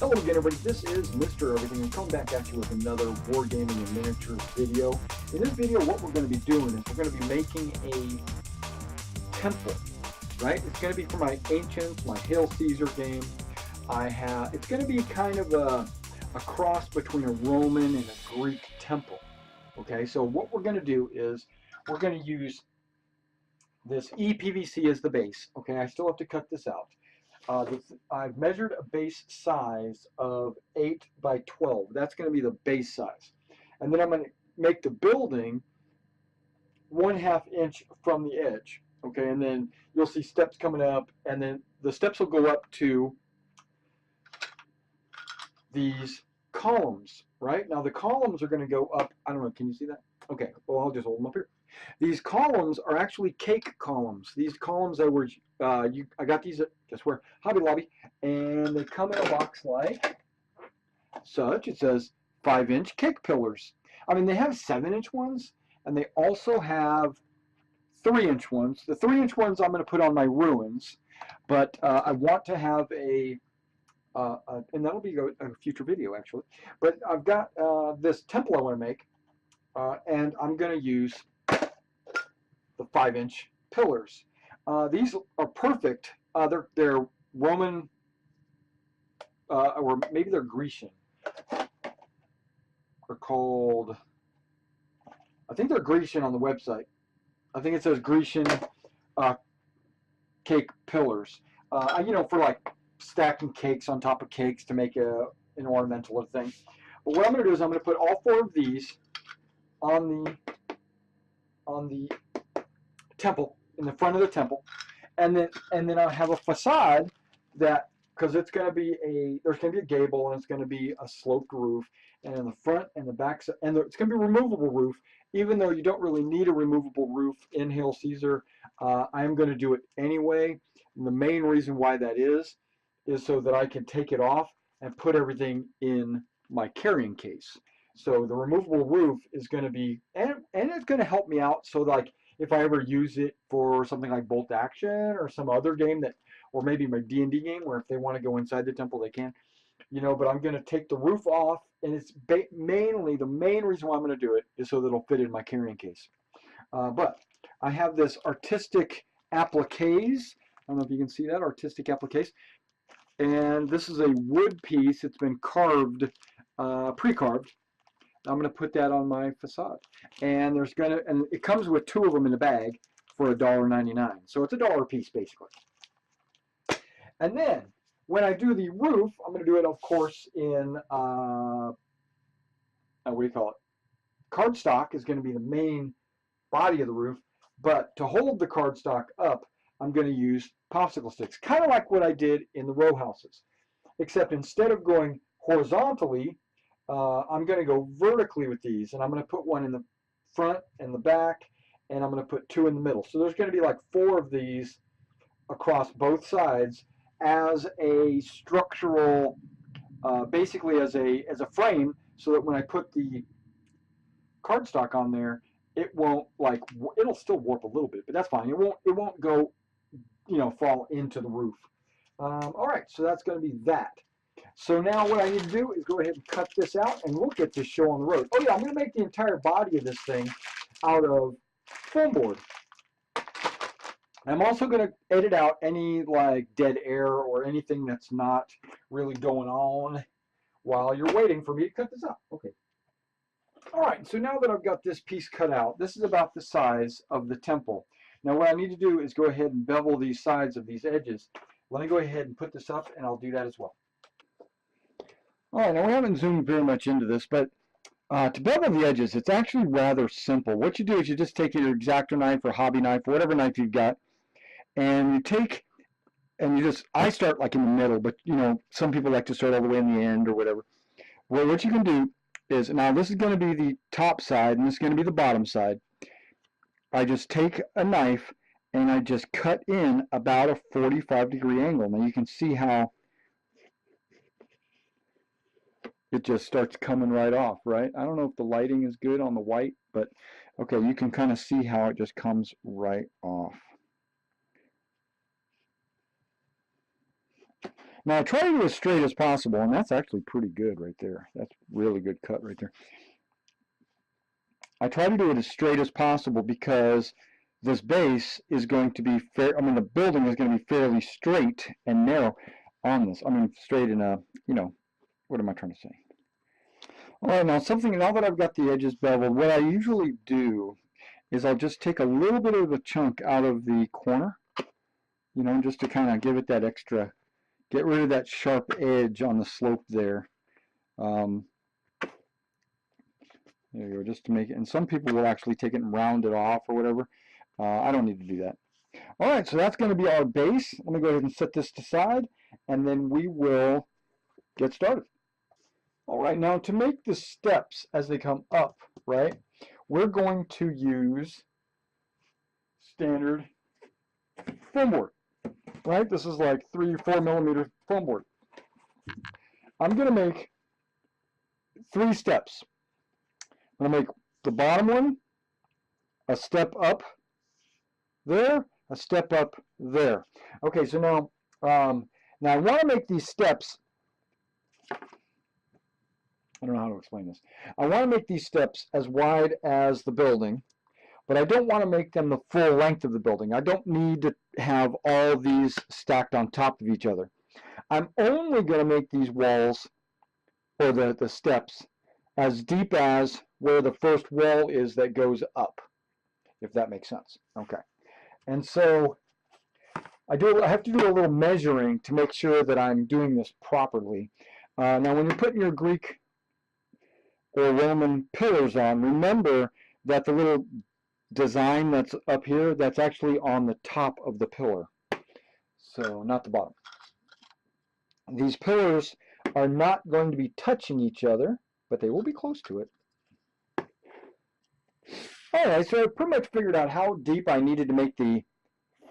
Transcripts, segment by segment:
Hello again, everybody. This is Mr. Everything. I'm coming back at you with another Wargaming and Miniatures video. In this video, what we're going to be doing is we're going to be making a temple, right? It's going to be for my Ancients, my Hail Caesar game. It's going to be kind of a cross between a Roman and a Greek temple. Okay, so what we're going to do is we're going to use this ePVC as the base. Okay, I still have to cut this out. I've measured a base size of 8 by 12. That's going to be the base size. And then I'm going to make the building 1/2 inch from the edge. Okay, and then you'll see steps coming up, and then the steps will go up to these columns, right? Now the columns are going to go up, I don't know, can you see that? Okay, well I'll just hold them up here. These columns are actually cake columns. These columns that were, I got these at, guess where? Hobby Lobby, and they come in a box like such. It says 5-inch cake pillars. I mean, they have 7-inch ones, and they also have 3-inch ones. The 3-inch ones I'm going to put on my ruins, but I want to have a and that'll be a future video actually. But I've got this temple I want to make, and I'm going to use the 5-inch pillars. These are perfect. They're Roman, or maybe they're Grecian. They're called, I think they're Grecian on the website. I think it says Grecian cake pillars. You know, for like stacking cakes on top of cakes to make an ornamental thing. But what I'm going to do is I'm going to put all 4 of these on the temple, in the front of the temple, and then I'll have a facade that, because it's going to be there's going to be a gable, and it's going to be a sloped roof, and in the front and the back, and it's going to be a removable roof, even though you don't really need a removable roof in Hail Caesar. I'm going to do it anyway. And the main reason why that is so that I can take it off and put everything in my carrying case. So the removable roof is going to be, and it's going to help me out, so like if I ever use it for something like Bolt Action or some other game that, or maybe my D&D game where if they want to go inside the temple they can, you know. But I'm going to take the roof off, and it's mainly, the main reason why I'm going to do it is so that it'll fit in my carrying case. But I have this artistic appliques. I don't know if you can see that, artistic appliques. And this is a wood piece. It's been carved, pre-carved. I'm going to put that on my facade. And and it comes with 2 of them in the bag for $1.99. So it's $1 a piece basically. And then when I do the roof, I'm going to do it, of course, in what do you call it? Cardstock is going to be the main body of the roof. But to hold the cardstock up, I'm going to use popsicle sticks, kind of like what I did in the row houses, except instead of going horizontally, I'm going to go vertically with these, and I'm going to put one in the front and the back, and I'm going to put 2 in the middle. So there's going to be like 4 of these across both sides as a structural, basically as a frame, so that when I put the cardstock on there, it won't, like, it'll still warp a little bit, but that's fine. It won't go, you know, fall into the roof. All right, so that's going to be that. So now what I need to do is go ahead and cut this out, and we'll get this show on the road. Oh yeah, I'm going to make the entire body of this thing out of foam board. I'm also going to edit out any like dead air or anything that's not really going on while you're waiting for me to cut this out. Okay. All right, so now that I've got this piece cut out, this is about the size of the temple. Now what I need to do is go ahead and bevel these sides of these edges. Let me go ahead and put this up, and I'll do that as well. All right, now we haven't zoomed very much into this, but to bevel the edges, it's actually rather simple. What you do is you just take your X-Acto knife or hobby knife or whatever knife you've got, and you take, and you just, I start like in the middle, but you know, some people like to start all the way in the end or whatever. Well, what you can do is, now this is going to be the top side, and this is going to be the bottom side. I just take a knife, and I just cut in about a 45-degree angle. Now you can see how it just starts coming right off, right? I don't know if the lighting is good on the white, but okay, you can kind of see how it just comes right off. Now I try to do as straight as possible, and that's actually pretty good right there. That's really good cut right there. I try to do it as straight as possible because this base is going to be fair. I mean, the building is going to be fairly straight and narrow on this. I mean, straight in a, you know, what am I trying to say? All right, now that I've got the edges beveled, what I usually do is I'll just take a little bit of the chunk out of the corner, you know, just to kind of give it that extra, get rid of that sharp edge on the slope there. Um, there you go, just to make it, and some people will actually take it and round it off or whatever. I don't need to do that. All right, so that's going to be our base. Let me go ahead and set this aside, and then we will get started. All right, now to make the steps as they come up, right, we're going to use standard foam board, right? This is like 3-4 millimeter foam board. I'm going to make 3 steps. I'm going to make the bottom one a step up there, a step up there. Okay, so now I want to make these steps. I don't know how to explain this. I want to make these steps as wide as the building, but I don't want to make them the full length of the building. I don't need to have all these stacked on top of each other. I'm only going to make these walls, or the steps, as deep as where the first wall is that goes up, if that makes sense. Okay. And so I have to do a little measuring to make sure that I'm doing this properly. Now, when you're putting your Greek or Roman pillars on, remember that the little design that's up here, that's actually on the top of the pillar, so not the bottom. These pillars are not going to be touching each other, but they will be close to it. All right, so I pretty much figured out how deep I needed to make the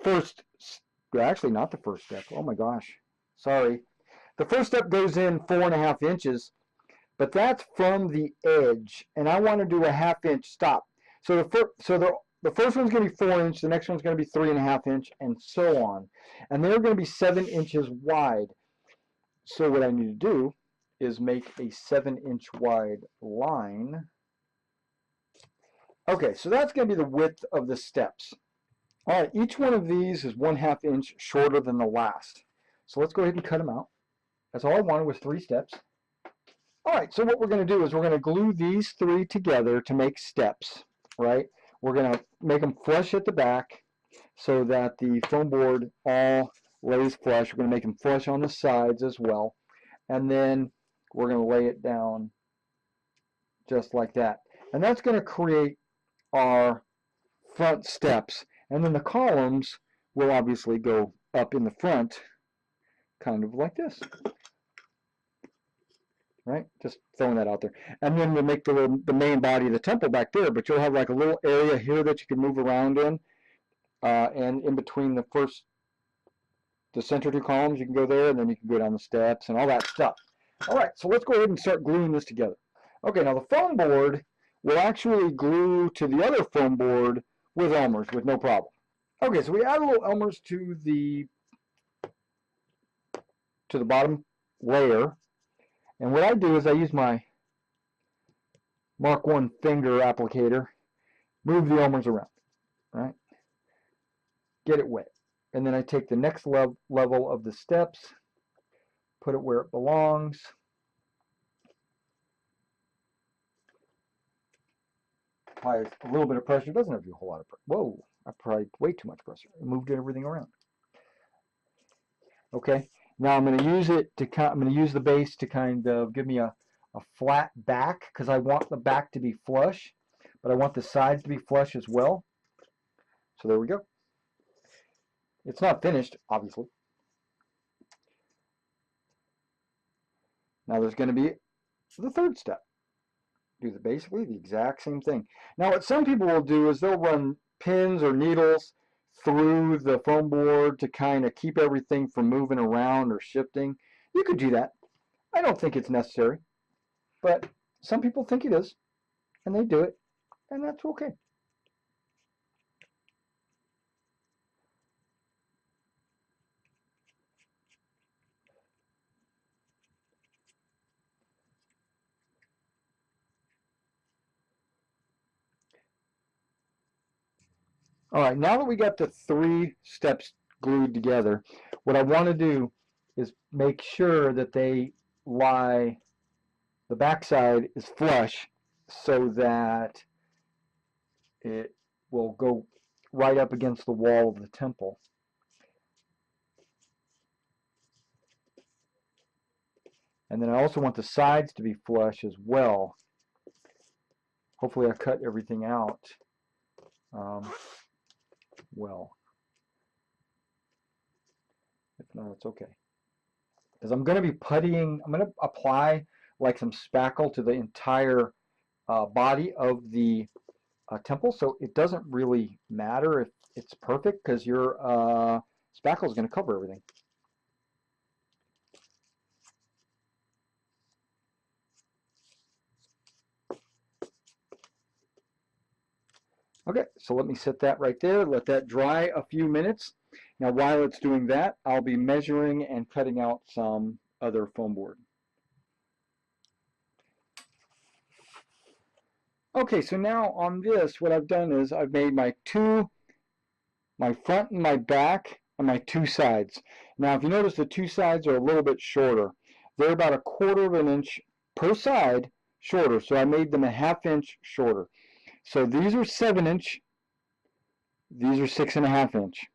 first, well, actually not the first step. Oh my gosh, sorry. The first step goes in 4.5 inches, but that's from the edge, and I want to do a 1/2 inch stop. So the first one's going to be 4 inch, the next one's going to be 3.5 inch, and so on. And they're going to be 7 inches wide. So what I need to do is make a 7-inch wide line. Okay, so that's going to be the width of the steps. All right, each one of these is 1/2 inch shorter than the last. So let's go ahead and cut them out. That's all I wanted was 3 steps. All right, so what we're going to do is we're going to glue these 3 together to make steps, right? We're going to make them flush at the back so that the foam board all lays flush. We're going to make them flush on the sides as well. And then we're going to lay it down just like that. And that's going to create our front steps. And then the columns will obviously go up in the front, kind of like this. Right? Just throwing that out there. And then we'll make the main body of the temple back there, but you'll have like a little area here that you can move around in. And in between the center 2 columns, you can go there, and then you can go down the steps and all that stuff. All right, so let's go ahead and start gluing this together. Okay, now the foam board will actually glue to the other foam board with Elmer's with no problem. Okay, so we add a little Elmer's to the bottom layer. And what I do is I use my Mark 1 finger applicator, move the Elmer's around, right? Get it wet. And then I take the next level of the steps, put it where it belongs. Apply a little bit of pressure. It doesn't have to do a whole lot of pressure. Whoa, I applied way too much pressure. I moved everything around. Okay, now I'm going to use the base to kind of give me a flat back, because I want the back to be flush, but I want the sides to be flush as well. So there we go. It's not finished, obviously. Now there's going to be the third step. Do basically the exact same thing. Now what some people will do is they'll run pins or needles through the foam board to kind of keep everything from moving around or shifting. You could do that. I don't think it's necessary, but some people think it is, and they do it, and that's okay. All right, now that we got the 3 steps glued together, what I want to do is make sure that they lie, the backside is flush so that it will go right up against the wall of the temple. And then I also want the sides to be flush as well. Hopefully I cut everything out well. If not, it's okay. Because I'm going to be puttying, I'm going to apply like some spackle to the entire body of the temple, so it doesn't really matter if it's perfect because your spackle is going to cover everything. Okay, so let me set that right there, let that dry a few minutes. Now while it's doing that, I'll be measuring and cutting out some other foam board. Okay, so now on this, what I've done is I've made my front and my back and my 2 sides. Now if you notice, the 2 sides are a little bit shorter. They're about 1/4 of an inch per side shorter, so I made them a 1/2 inch shorter. So these are 7-inch, these are 6.5 inch.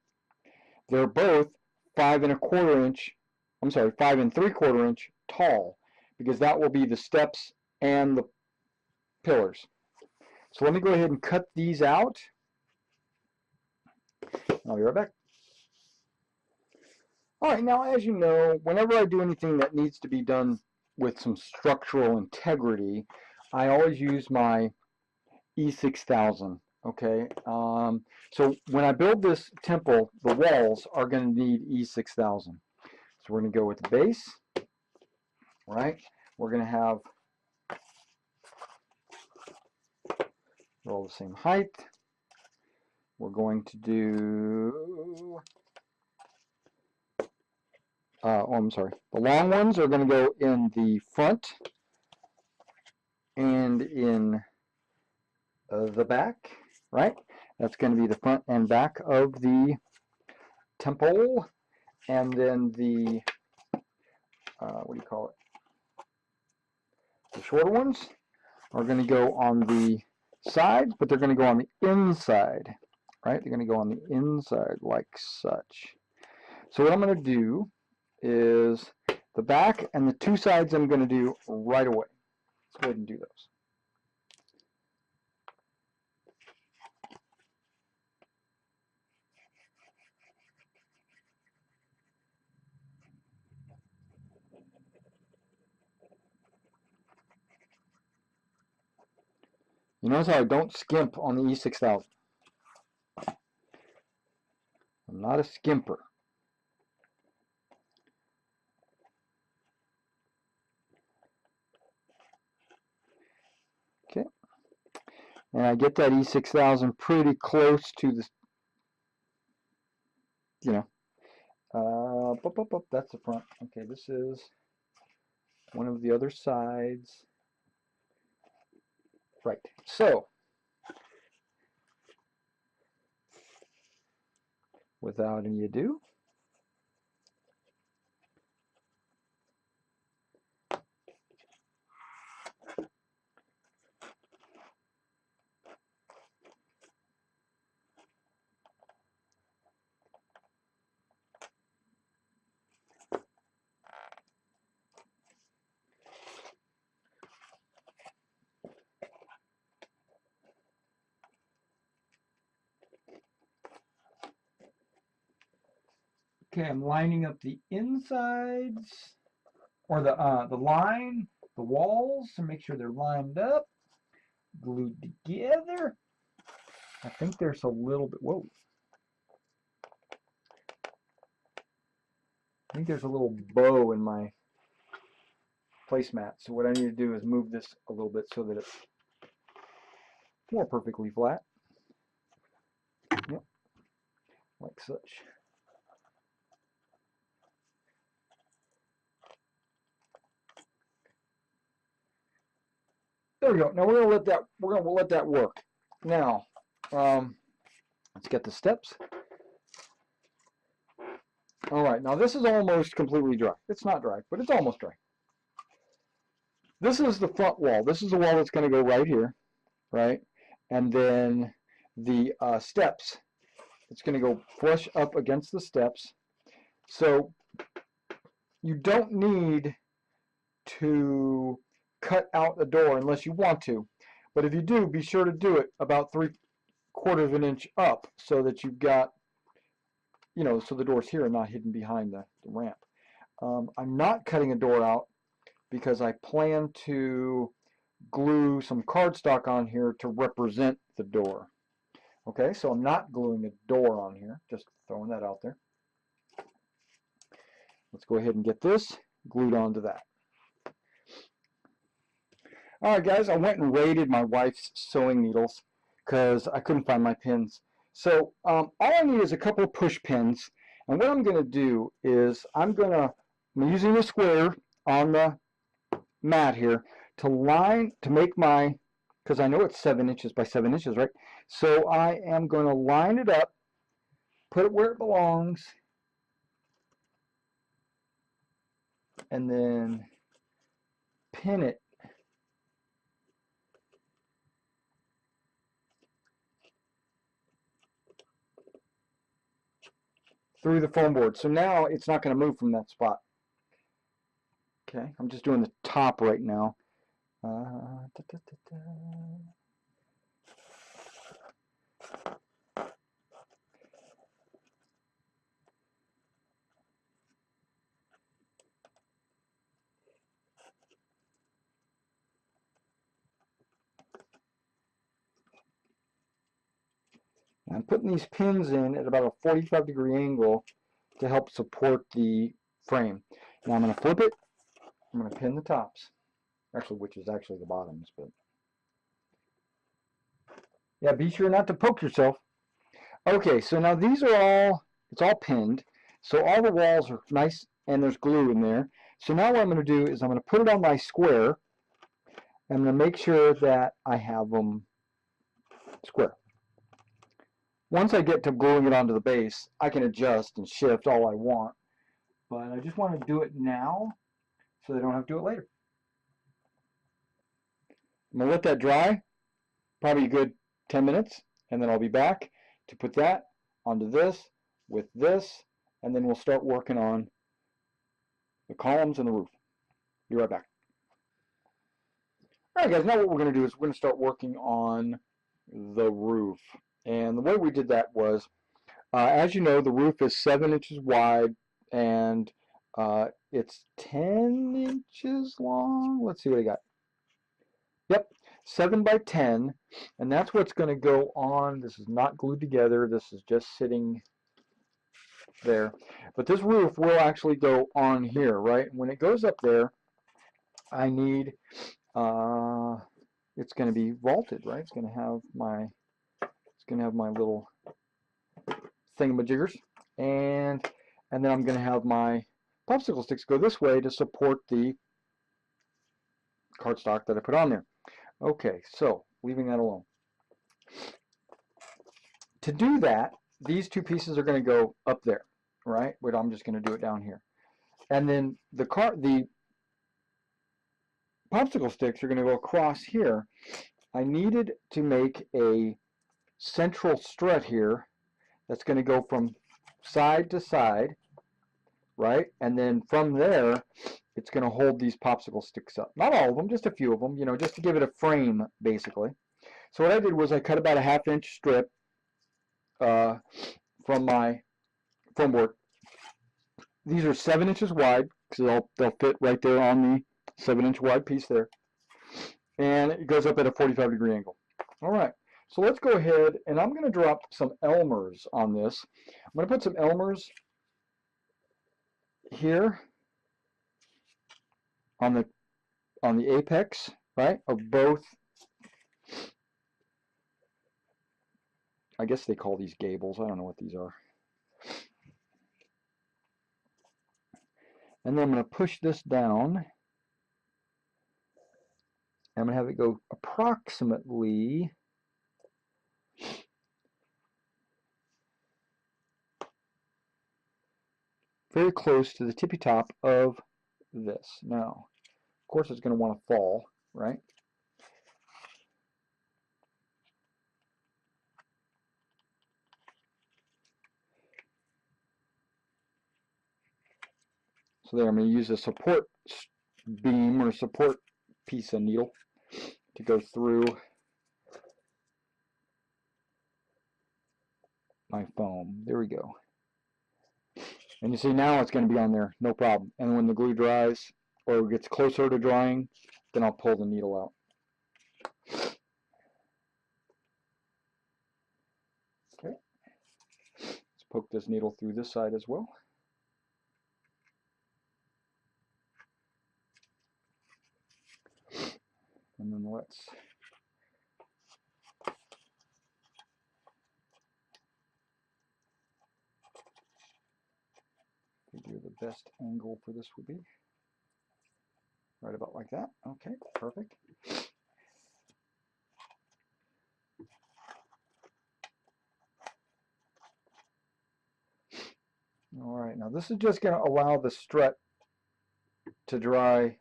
They're both 5 1/4 inch, I'm sorry, 5 3/4 inch tall, because that will be the steps and the pillars. So let me go ahead and cut these out. I'll be right back. All right, now as you know, whenever I do anything that needs to be done with some structural integrity, I always use my E6000. Okay, so when I build this temple, the walls are going to need E6000. So we're going to go with the base, right? We're going to have, they're all the same height. We're going to do, oh, I'm sorry, the long ones are going to go in the front and in the back, right? That's going to be the front and back of the temple. And then the, what do you call it? The shorter ones are going to go on the sides, but they're going to go on the inside, right? They're going to go on the inside like such. So what I'm going to do is the back and the 2 sides I'm going to do right away. Let's go ahead and do those. You notice how I don't skimp on the E6000. I'm not a skimper. Okay. And I get that E6000 pretty close to the, you know, that's the front. Okay, this is one of the other sides. Right, so without any ado, okay, I'm lining up the insides, or the line, the walls, to make sure they're lined up, glued together. I think there's a little bit, whoa. I think there's a little bow in my placemat. So what I need to do is move this a little bit so that it's more perfectly flat. Yep, like such. There we go. Now we're gonna let that work. Now, Let's get the steps. All right, now this is almost completely dry. It's not dry, but it's almost dry. This is the front wall. This is the wall that's going to go right here, right? And then the steps, it's going to go flush up against the steps. So you don't need to cut out the door unless you want to. But if you do, be sure to do it about 3/4 of an inch up so that you've got, you know, so the door's here and not hidden behind the ramp. I'm not cutting a door out because I plan to glue some cardstock on here to represent the door. Okay, so I'm not gluing a door on here, just throwing that out there. Let's go ahead and get this glued onto that. All right, guys, I went and raided my wife's sewing needles because I couldn't find my pins. So all I need is a couple of push pins, and what I'm going to do is I'm using the square on the mat here to make my, because I know it's 7 inches by 7 inches, right? So I am going to line it up, put it where it belongs, and then pin it through the foam board. So now it's not going to move from that spot. Okay, I'm just doing the top right now. I'm putting these pins in at about a 45-degree angle to help support the frame. Now I'm going to flip it. I'm going to pin the tops, actually, which is actually the bottoms, but yeah, be sure not to poke yourself. Okay, so now these are all, it's all pinned, so all the walls are nice and there's glue in there. So now what I'm going to do is I'm going to put it on my square. I'm going to make sure that I have them square. Once I get to gluing it onto the base, I can adjust and shift all I want, but I just want to do it now so they don't have to do it later. I'm going to let that dry, probably a good 10 minutes, and then I'll be back to put that onto this with this, and then we'll start working on the columns and the roof. Be right back. All right, guys, now what we're going to do is we're going to start working on the roof. And the way we did that was, as you know, the roof is 7 inches wide and it's 10 inches long. Let's see what I got. Yep, 7 by 10, and that's what's going to go on. This is not glued together. This is just sitting there. But this roof will actually go on here, right? When it goes up there, I need, it's going to be vaulted, right? It's going to have my little thingamajiggers, and then I'm going to have my popsicle sticks go this way to support the cardstock that I put on there. Okay, so leaving that alone. To do that, these two pieces are going to go up there, right? But I'm just going to do it down here. And then the popsicle sticks are going to go across here. I needed to make a central strut here that's going to go from side to side, right? And then from there, it's going to hold these popsicle sticks up. Not all of them, just a few of them, you know, just to give it a frame, basically. So what I did was I cut about a 1/2 inch strip from my foam board. These are 7 inches wide, because they'll fit right there on the 7-inch wide piece there. And it goes up at a 45-degree angle. All right, so let's go ahead, and I'm going to drop some Elmers on this. I'm going to put some Elmers here on the apex, right, of both. I guess they call these gables. I don't know what these are. And then I'm going to push this down. I'm going to have it go approximately very close to the tippy top of this. Now, of course, it's going to want to fall, right? So there, I'm going to use a support beam or support piece of needle to go through my foam. There we go. And you see now it's going to be on there, no problem. And when the glue dries or gets closer to drying, then I'll pull the needle out. Okay. Let's poke this needle through this side as well. And then let's figure the best angle for this would be. Right about like that. Okay, perfect. All right, now this is just going to allow the strut to dry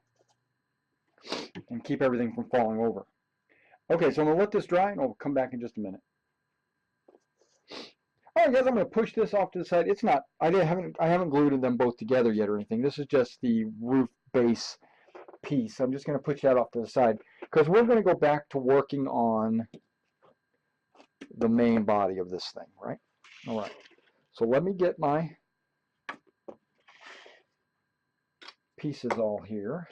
and keep everything from falling over. Okay, so I'm going to let this dry and I'll come back in just a minute. All right, guys, I'm going to push this off to the side. It's not, I haven't glued them both together yet or anything. This is just the roof base piece. I'm just going to push that off to the side because we're going to go back to working on the main body of this thing, right? All right, so let me get my pieces all here.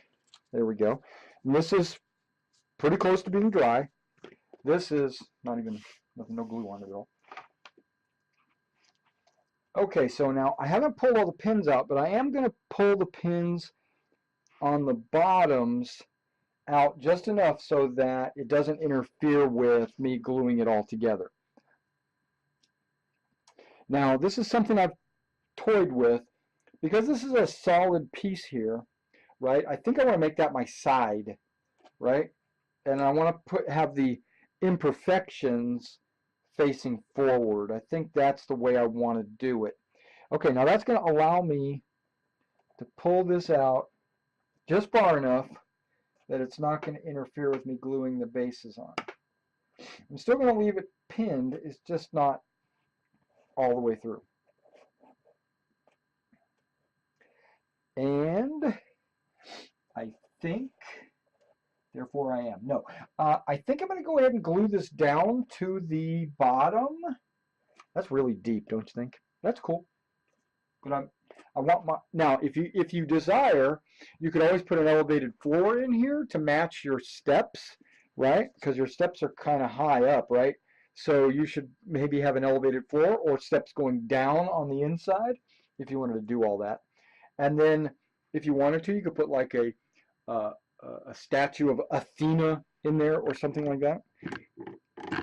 There we go. And this is pretty close to being dry. This is not even, no glue on it at all. Okay, so now I haven't pulled all the pins out, but I am going to pull the pins on the bottoms out just enough so that it doesn't interfere with me gluing it all together. Now, this is something I've toyed with because this is a solid piece here, right? I think I want to make that my side, right? And I want to have the imperfections facing forward. I think that's the way I want to do it. Okay, now that's going to allow me to pull this out just far enough that it's not going to interfere with me gluing the bases on. I'm still going to leave it pinned, it's just not all the way through. And I think, therefore I am. No, I think I'm going to go ahead and glue this down to the bottom. That's really deep, don't you think? That's cool. But I want my, now if you desire, you could always put an elevated floor in here to match your steps, right? Because your steps are kind of high up, right? So you should maybe have an elevated floor or steps going down on the inside if you wanted to do all that. And then if you wanted to, you could put like a statue of Athena in there or something like that.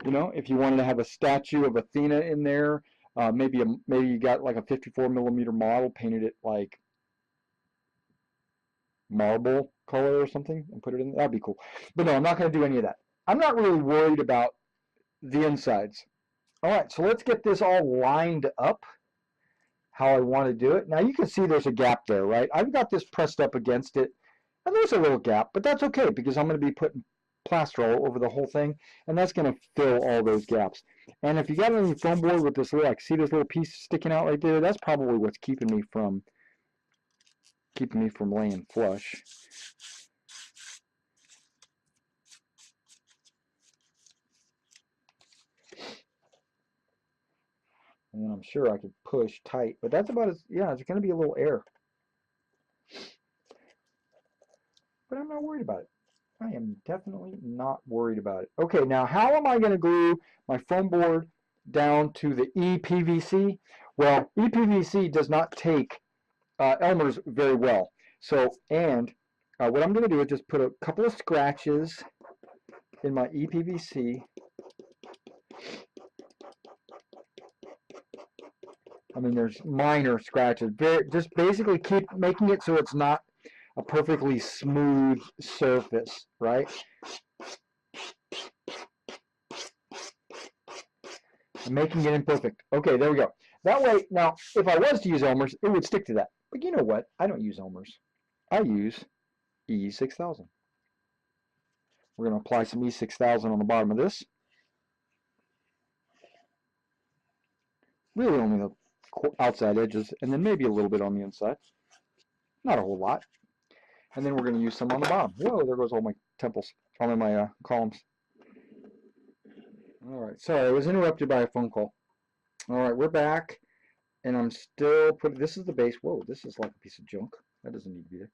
You know, if you wanted to have a statue of Athena in there, maybe you got like a 54mm model, painted it like marble color or something and put it in. That'd be cool. But no, I'm not going to do any of that. I'm not really worried about the insides. All right, so let's get this all lined up how I want to do it. Now you can see there's a gap there, right? I've got this pressed up against it, and there's a little gap, but that's okay because I'm going to be putting plaster all over the whole thing, and that's going to fill all those gaps. And if you got any foam board with this little, like, see this little piece sticking out right there? That's probably what's keeping me from laying flush. And then I'm sure I could push tight, but that's about as, yeah, it's going to be a little air. But I'm not worried about it. I am definitely not worried about it. Okay, now how am I going to glue my foam board down to the EPVC? Well, EPVC does not take Elmer's very well. So, and what I'm going to do is just put a couple of scratches in my EPVC. I mean, there's minor scratches. Just basically keep making it so it's not a perfectly smooth surface, right? I'm making it imperfect. Okay, there we go. That way, now, if I was to use Elmer's, it would stick to that. But you know what? I don't use Elmer's. I use E6000. We're going to apply some E6000 on the bottom of this. Really only the outside edges, and then maybe a little bit on the inside. Not a whole lot. And then we're going to use some on the bottom. Whoa, there goes all my temples, all of my columns. All right, sorry, I was interrupted by a phone call. All right, we're back, and I'm still putting, this is the base. Whoa, this is like a piece of junk. That doesn't need to be there.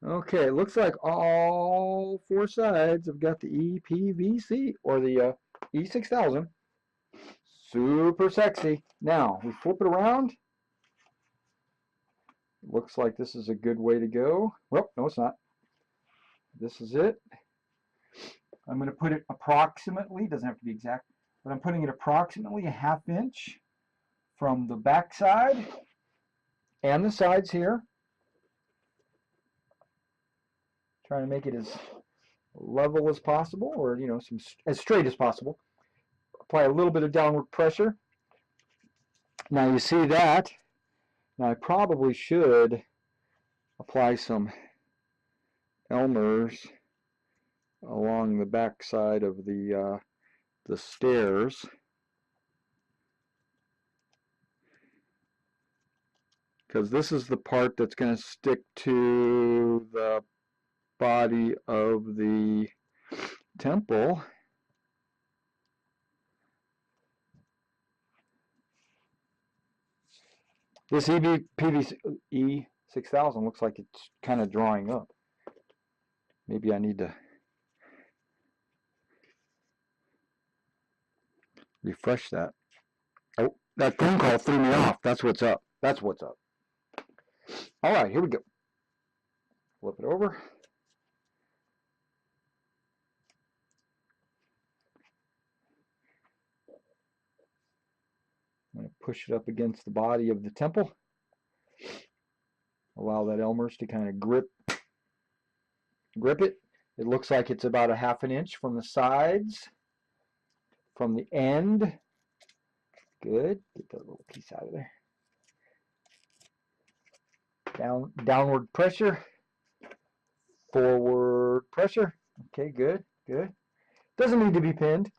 Okay, it looks like all four sides have got the EPVC, or the E6000. Super sexy. Now, we flip it around. Looks like this is a good way to go. Well, no, it's not. This is it. I'm going to put it approximately, doesn't have to be exact, but I'm putting it approximately a ½ inch from the back side and the sides here. Trying to make it as level as possible, or as straight as possible. Apply a little bit of downward pressure. Now you see that. Now I probably should apply some Elmer's along the back side of the stairs. Because this is the part that's going to stick to the body of the temple. This EPVC E6000 looks like it's kind of drying up. Maybe I need to refresh that. Oh, that phone call threw me off. That's what's up. That's what's up. All right, here we go. Flip it over. I'm going to push it up against the body of the temple. Allow that Elmer's to kind of grip it. It looks like it's about a ½ inch from the sides, from the end. Good. Get that little piece out of there. Downward pressure. Forward pressure. Okay, good, good. Doesn't need to be pinned.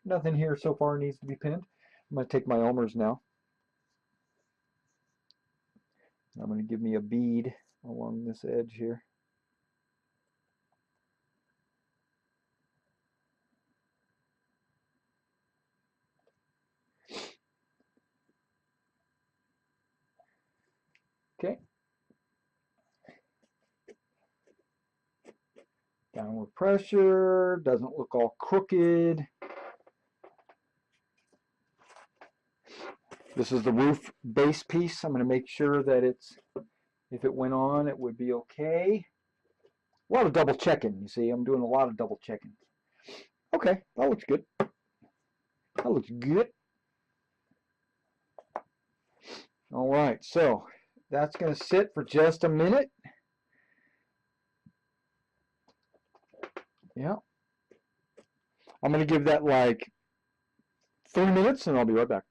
Nothing here so far needs to be pinned. I'm going to take my Elmer's now. I'm going to give me a bead along this edge here. Okay. Downward pressure, doesn't look all crooked. This is the roof base piece. I'm going to make sure that if it went on, it would be okay. A lot of double checking, you see. I'm doing a lot of double checking. Okay, that looks good. That looks good. All right, so that's going to sit for just a minute. Yeah. I'm going to give that like 3 minutes and I'll be right back.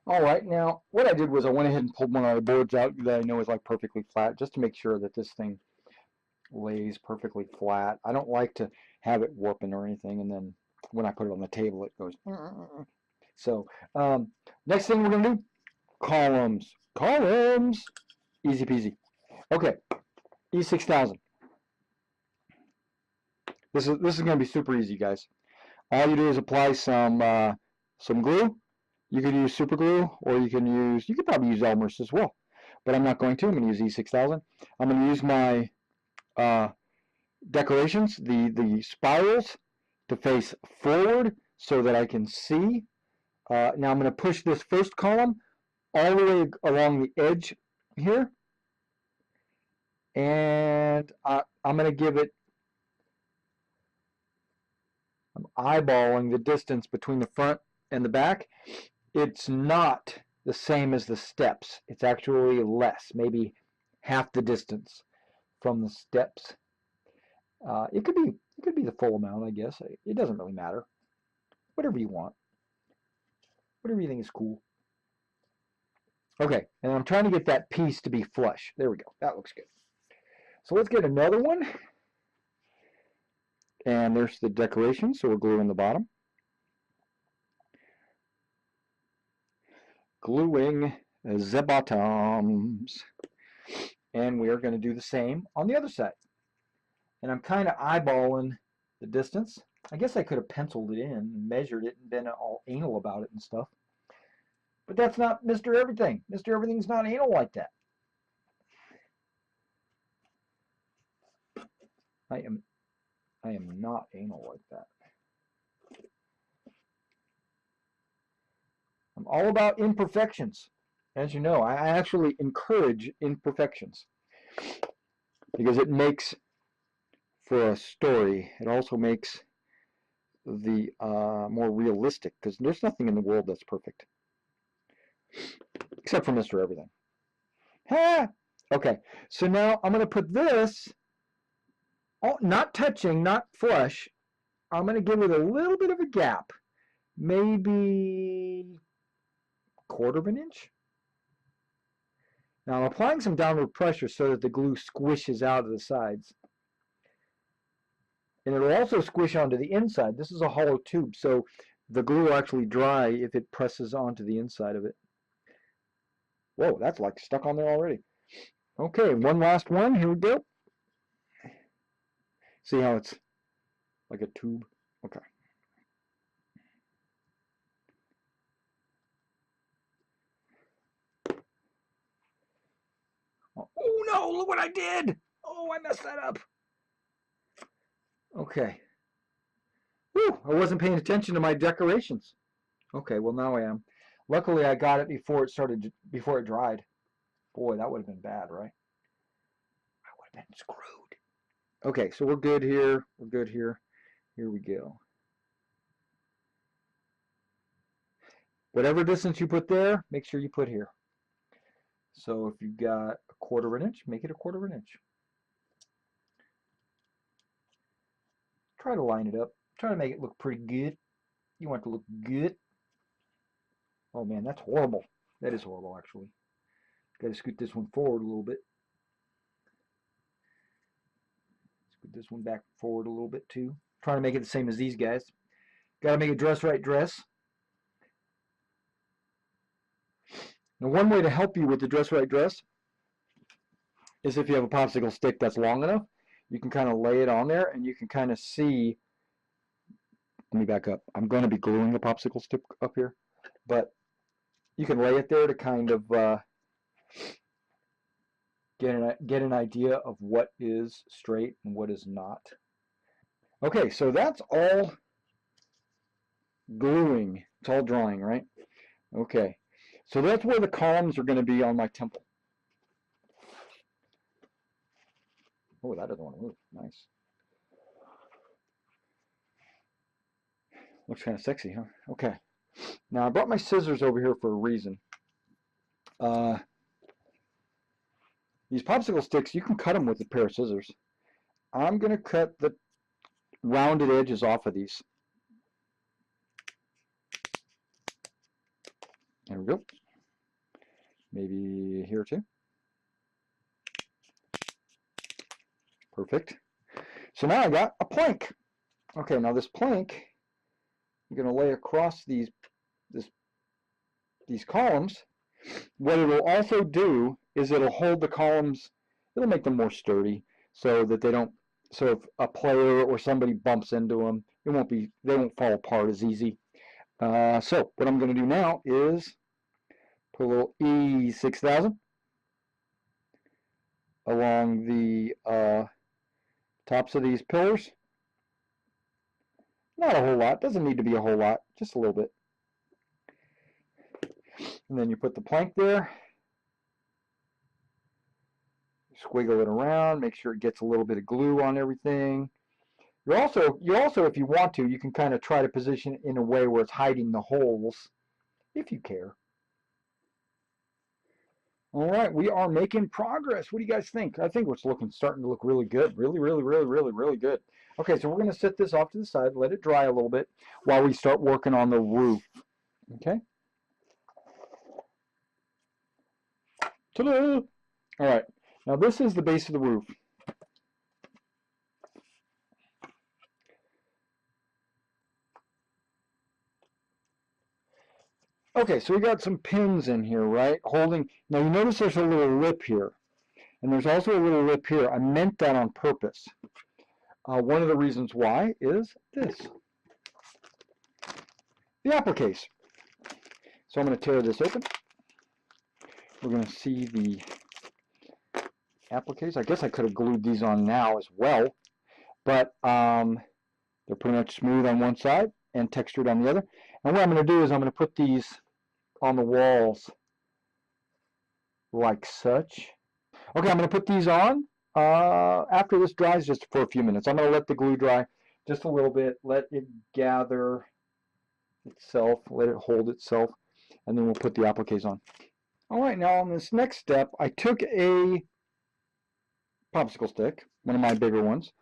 All right, now what I did was I went ahead and pulled one of the boards out that I know is like perfectly flat, just to make sure that this thing lays perfectly flat. I don't like to have it warping or anything, and then when I put it on the table it goes. So next thing we're going to do, columns. Columns. Easy peasy. Okay, E6000. This is going to be super easy, guys. All you do is apply some glue. You could use super glue, or you could probably use Elmer's as well. But I'm not going to. I'm going to use E6000. I'm going to use my decorations, the spirals, to face forward so that I can see. Now I'm going to push this first column all the way along the edge here. And I'm going to give it, I'm eyeballing the distance between the front and the back. It's not the same as the steps. It's actually less, maybe half the distance from the steps. It could be the full amount, I guess. It doesn't really matter. Whatever you want. Whatever you think is cool. Okay, and I'm trying to get that piece to be flush. There we go. That looks good. So let's get another one. And there's the decoration, so we're gluing the bottom. Gluing the bottoms. And we are going to do the same on the other side. And I'm kind of eyeballing the distance. I guess I could have penciled it in and measured it and been all anal about it and stuff. But that's not Mr. Everything. Mr. Everything's not anal like that. I am not anal like that. I'm all about imperfections. As you know, I actually encourage imperfections because it makes for a story. It also makes the more realistic, because there's nothing in the world that's perfect. Except for Mr. Everything. Ha! Okay, so now I'm going to put this, not touching, not flush. I'm going to give it a little bit of a gap. Maybe 1/4 of an inch. Now I'm applying some downward pressure so that the glue squishes out of the sides. And it'll also squish onto the inside. This is a hollow tube, so the glue will actually dry if it presses onto the inside of it. Whoa, that's like stuck on there already. Okay, one last one. Here we go. See how it's like a tube? Okay. Oh no, look what I did! Oh, I messed that up. Okay. Whew, I wasn't paying attention to my decorations. Okay, well now I am. Luckily I got it before it dried. Boy, that would have been bad, right? I would have been screwed. Okay, so we're good here. We're good here. Here we go. Whatever distance you put there, make sure you put here. So if you've got 1/4 of an inch, make it 1/4 of an inch. Try to line it up. Try to make it look pretty good. You want it to look good. Oh man, that's horrible. That is horrible, actually. Got to scoot this one forward a little bit. Scoot this one back forward a little bit too. Trying to make it the same as these guys. Got to make it dress right dress. Now, one way to help you with the dress right dress is if you have a popsicle stick that's long enough, you can kind of lay it on there and you can kind of see. Let me back up. I'm going to be gluing the popsicle stick up here, but you can lay it there to kind of get an idea of what is straight and what is not. Okay, so that's all gluing. It's all drawing, right? Okay, so that's where the columns are going to be on my temple. Oh, that doesn't want to move. Nice. Looks kind of sexy, huh? Okay. Now, I brought my scissors over here for a reason. These popsicle sticks, you can cut them with a pair of scissors. I'm going to cut the rounded edges off of these. There we go. Maybe here too. Perfect. So now I got a plank. Okay, now this plank, I'm going to lay across these columns. What it will also do is it'll hold the columns, it'll make them more sturdy so that they don't, so if a player or somebody bumps into them, they won't fall apart as easy. So what I'm going to do now is put a little E6000 along the tops of these pillars. Not a whole lot, doesn't need to be a whole lot, just a little bit. And then you put the plank there, squiggle it around, make sure it gets a little bit of glue on everything. You also, if you want to, you can kind of try to position it in a way where it's hiding the holes, if you care. All right, we are making progress. What do you guys think? I think it's starting to look really good. Really, really, really, really, really good. Okay, so we're going to set this off to the side, let it dry a little bit while we start working on the roof. Okay? Ta-da! All right, now this is the base of the roof. Okay, so we got some pins in here, right? Holding. Now you notice there's a little lip here, and there's also a little lip here. I meant that on purpose. One of the reasons why is this, the applique. So I'm going to tear this open. We're going to see the appliques. I guess I could have glued these on now as well, but they're pretty much smooth on one side and textured on the other. And what I'm going to do is I'm going to put these on the walls like such. Okay, I'm going to put these on after this dries, just for a few minutes. I'm going to let the glue dry just a little bit, let it gather itself, let it hold itself, and then we'll put the appliques on. All right, now on this next step, I took a popsicle stick, one of my bigger ones,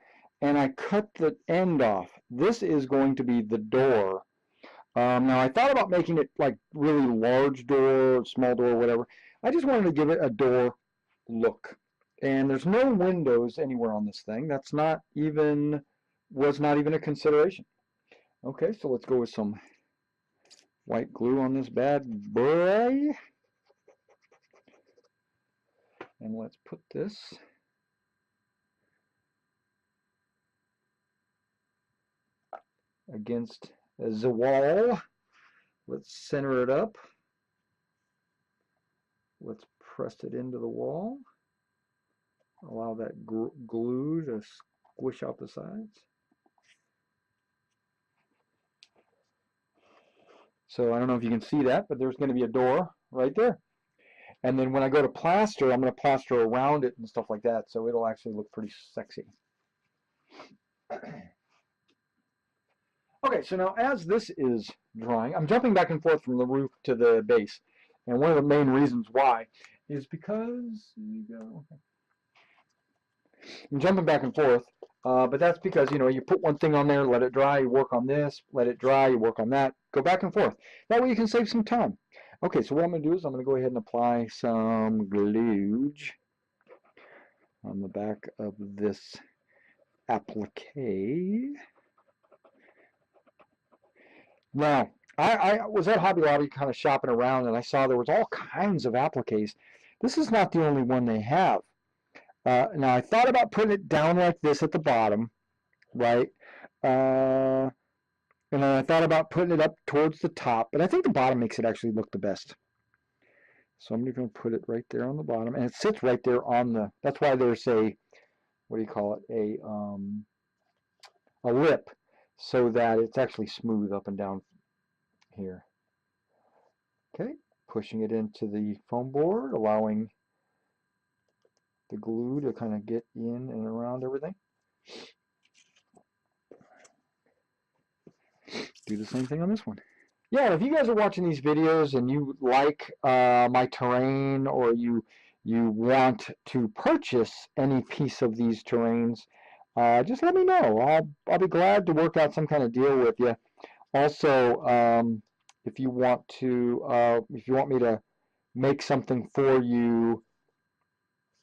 and I cut the end off. This is going to be the door. Now I thought about making it like really large door, small door, whatever. I just wanted to give it a door look. And there's no windows anywhere on this thing. That's not even, was not even a consideration. Okay, so let's go with some white glue on this bad boy. And let's put this against the wall. Let's center it up. Let's press it into the wall. Allow that glue to squish out the sides. So I don't know if you can see that, but there's going to be a door right there. And then when I go to plaster, I'm going to plaster around it and stuff like that, so it'll actually look pretty sexy. Okay, so now as this is drying, I'm jumping back and forth from the roof to the base. And one of the main reasons why is because, I'm jumping back and forth, but that's because, you know, you put one thing on there, let it dry, you work on this, let it dry, you work on that, go back and forth. That way you can save some time. Okay, so what I'm going to do is I'm going to go ahead and apply some glue on the back of this applique. Now, I was at Hobby Lobby kind of shopping around, and I saw there was all kinds of appliques. This is not the only one they have. Now, I thought about putting it down like this at the bottom, right? And then I thought about putting it up towards the top, but I think the bottom makes it actually look the best. So I'm just going to put it right there on the bottom, and it sits right there on the, that's why there's a, what do you call it, a lip, so that it's actually smooth up and down here. Okay, pushing it into the foam board, allowing the glue to kind of get in and around everything. Do the same thing on this one. Yeah, if you guys are watching these videos and you like my terrain, or you want to purchase any piece of these terrains, just let me know. I'll be glad to work out some kind of deal with you. Also, if you want me to make something for you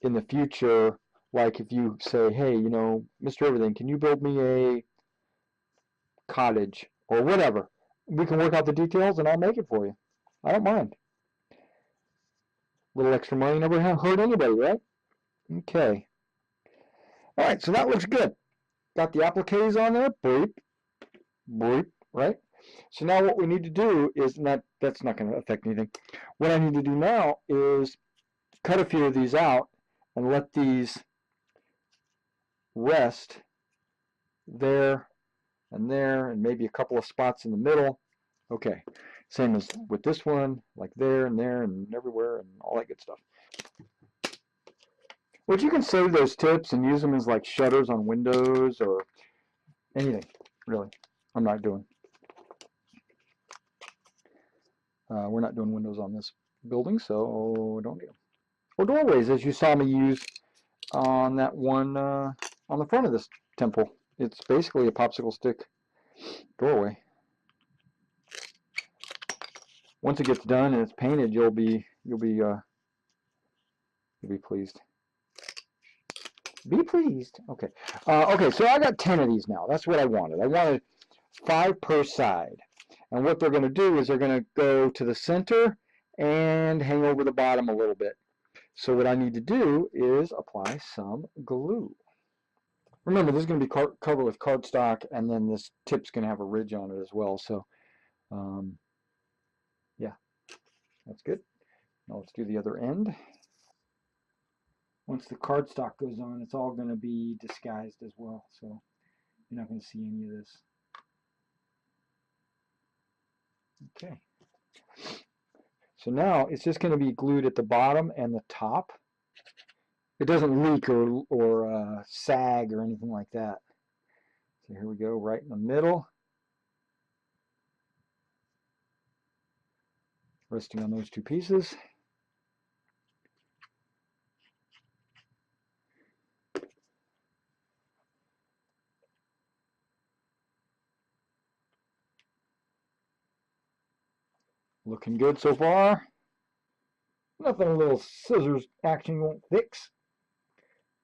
in the future, like if you say, hey, you know, Mr. Everything, can you build me a cottage or whatever? We can work out the details and I'll make it for you. I don't mind. A little extra money never hurt anybody, right? Okay. All right, so that looks good. Got the appliques on there. Boop, boop, right? So now what we need to do is, that's not going to affect anything. What I need to do now is cut a few of these out and let these rest there and there, and maybe a couple of spots in the middle. Okay, same as with this one, like there and there and everywhere and all that good stuff. Which you can save those tips and use them as like shutters on windows or anything, really. I'm not doing. We're not doing windows on this building, so don't need them. Or doorways, as you saw me use on that one on the front of this temple. It's basically a popsicle stick doorway. Once it gets done and it's painted, you'll be You'll be pleased. Be pleased. Okay. Okay, so I got 10 of these now. That's what I wanted. I wanted 5 per side. And what they're going to do is they're going to go to the center and hang over the bottom a little bit. So what I need to do is apply some glue. Remember, this is going to be covered with cardstock, and then this tip's going to have a ridge on it as well. So, yeah, that's good. Now let's do the other end. Once the cardstock goes on, it's all going to be disguised as well. So you're not going to see any of this. Okay. So now it's just going to be glued at the bottom and the top. It doesn't leak or sag or anything like that. So here we go, right in the middle. Resting on those 2 pieces. Looking good so far. Nothing a little scissors action won't fix.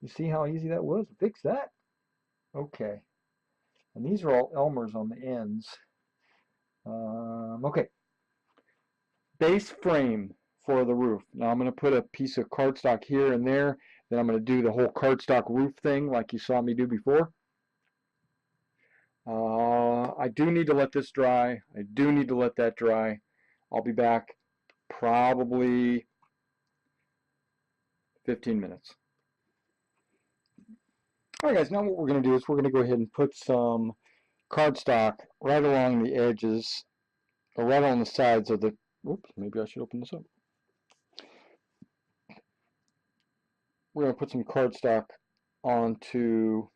You see how easy that was to fix that? Okay. And these are all Elmers on the ends. Okay. Base frame for the roof. Now I'm going to put a piece of cardstock here and there. Then I'm going to do the whole cardstock roof thing like you saw me do before. I do need to let this dry. I do need to let that dry. I'll be back probably 15 minutes. Alright guys, now what we're going to do is we're going to go ahead and put some cardstock right along the edges, or right on the sides of the, oops, maybe I should open this up. We're going to put some cardstock onto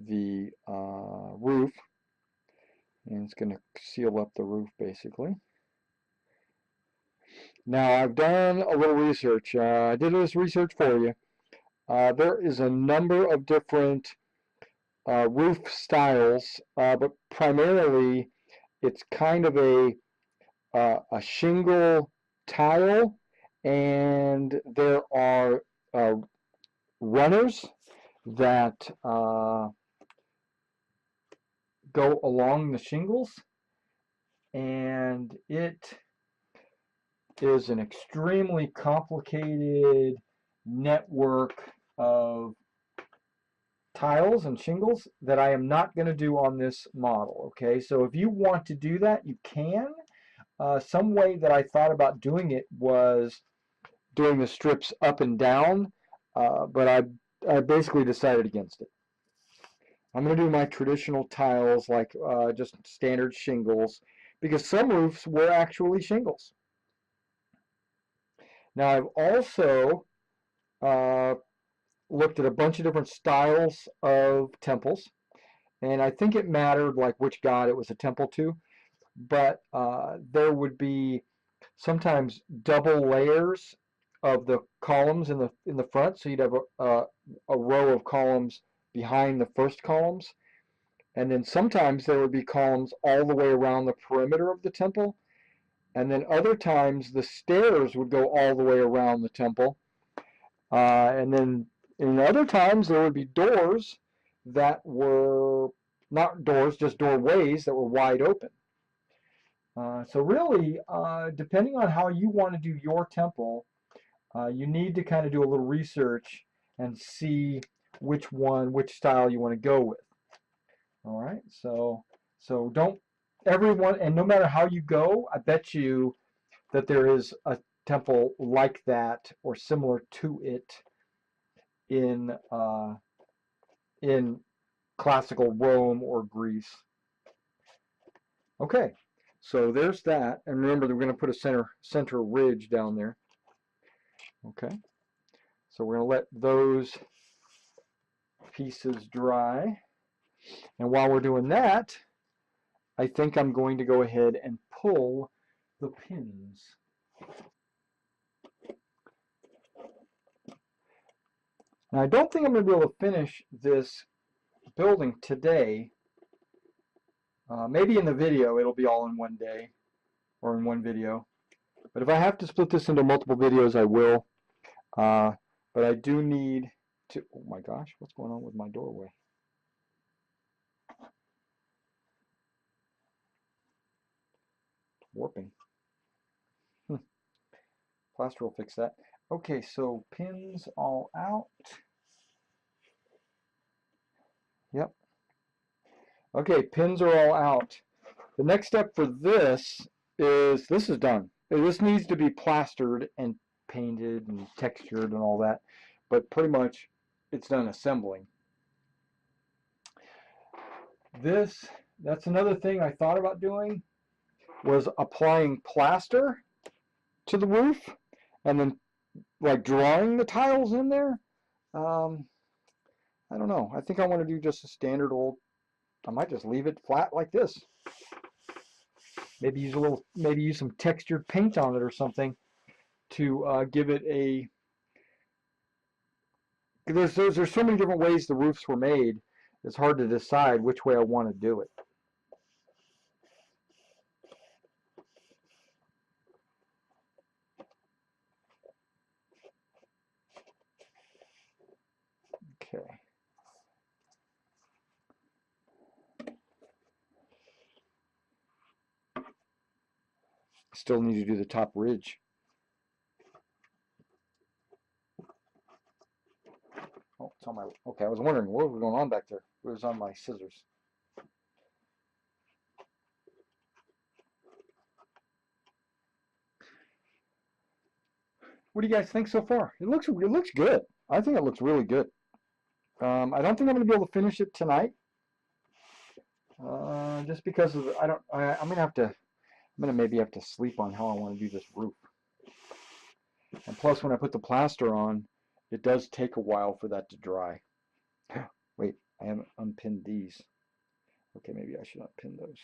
the roof, and it's going to seal up the roof basically. Now I've done a little research. I did this research for you. There is a number of different roof styles, but primarily it's kind of a shingle tile, and there are runners that go along the shingles, and it is an extremely complicated network of tiles and shingles that I am not going to do on this model. Okay, so if you want to do that, you can. Some way that I thought about doing it was doing the strips up and down, but I basically decided against it. I'm going to do my traditional tiles like just standard shingles, because some roofs were actually shingles. Now I've also looked at a bunch of different styles of temples, and I think it mattered like which god it was a temple to, but there would be sometimes double layers of the columns in the front, so you'd have a row of columns behind the first columns, and then sometimes there would be columns all the way around the perimeter of the temple. And then other times the stairs would go all the way around the temple. And then in other times there would be doors that were not doors, just doorways that were wide open. So really, depending on how you want to do your temple, you need to kind of do a little research and see which style you want to go with. All right, so don't everyone, and no matter how you go, I bet you that there is a temple like that or similar to it in classical Rome or Greece. Okay, so there's that, and remember that we're going to put a center ridge down there. Okay, so we're going to let those pieces dry, and while we're doing that, I think I'm going to go ahead and pull the pins. Now I don't think I'm going to be able to finish this building today. Maybe in the video it'll be all in one day or in one video. But if I have to split this into multiple videos, I will. but I do need to, oh my gosh, what's going on with my doorway? It's warping. Plaster will fix that. Okay, so pins all out. Yep. Okay, pins are all out. The next step for this is done. This needs to be plastered and painted and textured and all that, but pretty much it's done assembling. That's another thing I thought about doing, was applying plaster to the roof and then like drawing the tiles in there. I don't know. I think I want to do just a standard old, I might just leave it flat like this. Maybe use some textured paint on it or something to give it a, there's so many different ways the roofs were made. It's hard to decide which way I want to do it. Okay. Still need to do the top ridge. Oh, it's on my, okay, I was wondering what was going on back there. It was on my scissors. What do you guys think so far? It looks good. I think it looks really good. I don't think I'm going to be able to finish it tonight. Just because of I'm gonna maybe have to sleep on how I want to do this roof. And plus, when I put the plaster on, it does take a while for that to dry. Wait, I haven't unpinned these. Okay, maybe I should unpin those.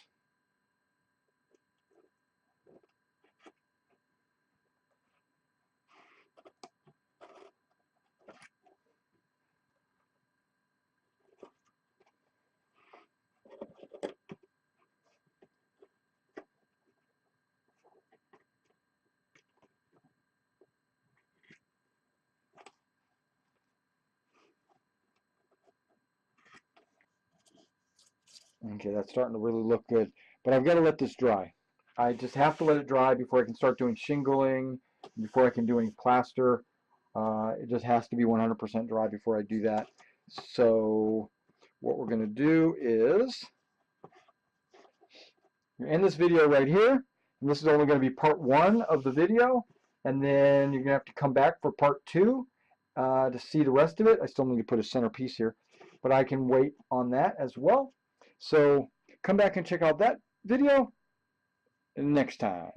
Okay, that's starting to really look good. But I've got to let this dry. I just have to let it dry before I can start doing shingling, before I can do any plaster. It just has to be 100% dry before I do that. So what we're going to do is end this video right here. And this is only going to be part 1 of the video. And then you're going to have to come back for part 2 to see the rest of it. I still need to put a centerpiece here, but I can wait on that as well. So come back and check out that video next time.